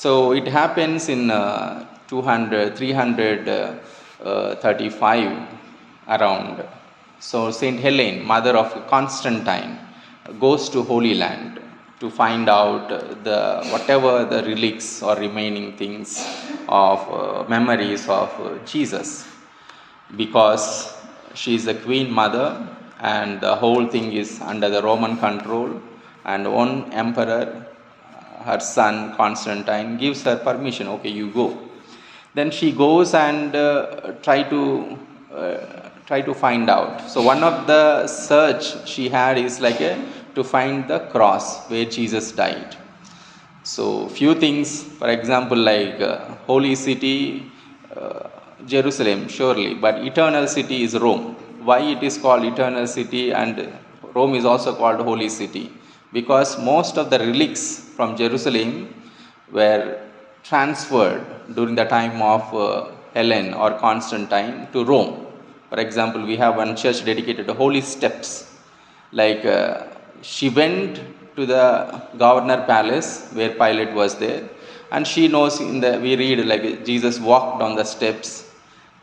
So it happens in 335 around. So Saint Helene, mother of Constantine, goes to Holy Land to find out the whatever the relics or remaining things of memories of Jesus, because she is the queen mother and the whole thing is under the Roman control, and one emperor, her son Constantine, gives her permission. Okay, you go. Then she goes and try to find out. So one of the search she had is like to find the cross where Jesus died. So few things, for example, like holy city, Jerusalem, surely, but eternal city is Rome. Why it is called eternal city and Rome is also called holy city? Because most of the relics from Jerusalem were transferred during the time of Helen or Constantine to Rome. For example, we have one church dedicated to holy steps. Like she went to the governor palace where Pilate was there, and she knows, in the we read like Jesus walked on the steps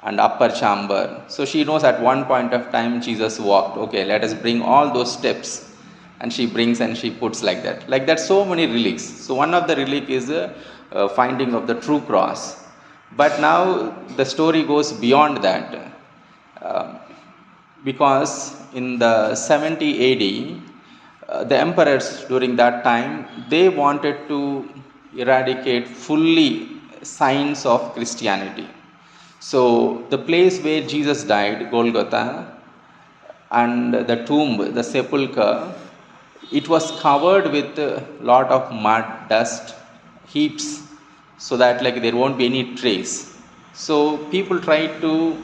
and upper chamber. So she knows at one point of time Jesus walked. Okay, let us bring all those steps, and she brings and she puts like that. Like that, so many relics. So one of the relic is finding of the true cross. But now the story goes beyond that. Um, because in the 70 AD, the emperors during that time, they wanted to eradicate fully signs of Christianity. So the place where Jesus died, Golgotha, and the tomb, the sepulchre, it was covered with a lot of mud, dust, heaps, so that like there won't be any trace. So people tried to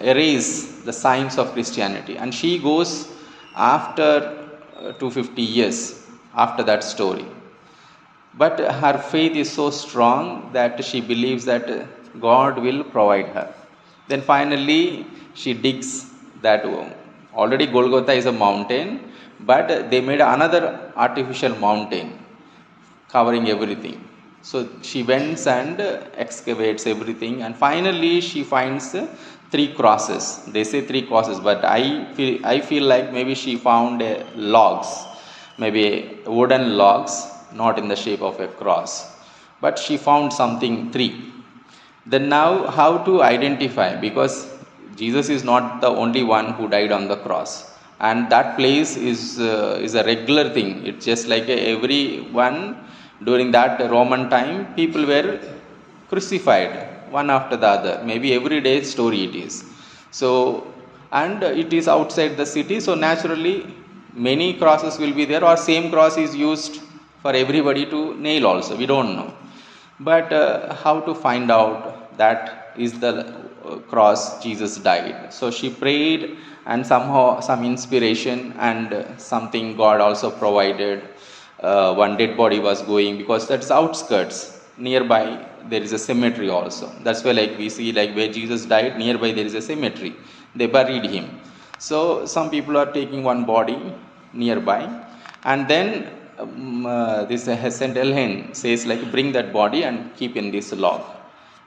erase the signs of Christianity, and she goes after 250 years after that story. But her faith is so strong that she believes that God will provide her. Then finally she digs that. Already Golgotha is a mountain, but they made another artificial mountain covering everything. So she went and excavates everything, and finally she finds three crosses. They say three crosses, but I feel like maybe she found logs, maybe wooden logs, not in the shape of a cross, but she found something three. Then now how to identify? Because Jesus is not the only one who died on the cross, and that place is a regular thing. It's just like everyone during that Roman time, people were crucified one after the other. Maybe every day story it is. So, and it is outside the city, so naturally many crosses will be there, or same cross is used for everybody to nail also. We don't know. But how to find out that is the cross Jesus died? So she prayed, and somehow some inspiration and something God also provided. One dead body was going, because that's outskirts. Nearby there is a cemetery also. That's why like we see like where Jesus died, nearby there is a cemetery. They buried him. So some people are taking one body nearby, and then this St. Helene says like bring that body and keep in this log.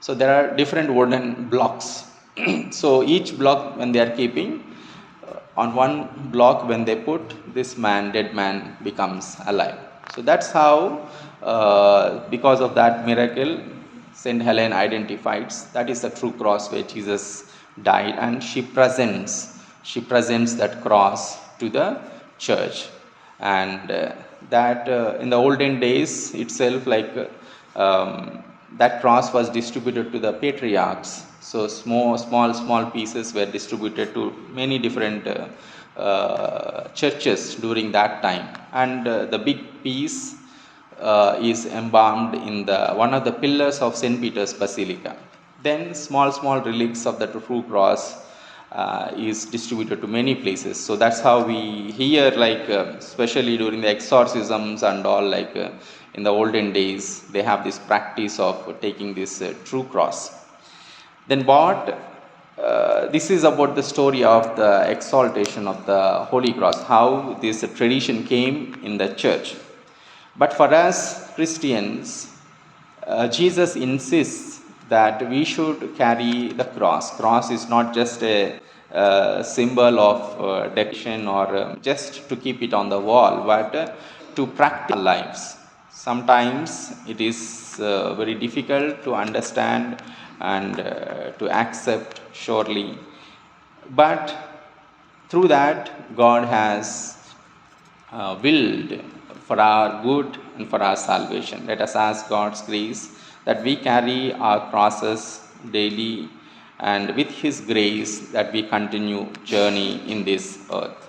So there are different wooden blocks. So each block when they are keeping, on one block when they put, this man, dead man, becomes alive. So that's how, because of that miracle, Saint Helen identifies that is the true cross where Jesus died, and she presents that cross to the church. And that in the olden days itself, like that cross was distributed to the patriarchs. So small pieces were distributed to many different churches during that time, and the big piece is embalmed in the one of the pillars of St. Peter's Basilica. Then small relics of the true cross is distributed to many places. So that's how we hear, like especially during the exorcisms and all, like in the olden days they have this practice of taking this true cross. Then what this is about the story of the exaltation of the Holy Cross, how this tradition came in the church. But for us Christians, Jesus insists that we should carry the cross. Cross is not just a symbol of decoration or just to keep it on the wall, but to practice our lives. Sometimes it is very difficult to understand and to accept, surely, but through that God has willed for our good and for our salvation. Let us ask God's grace that we carry our crosses daily, and with His grace that we continue journey in this earth.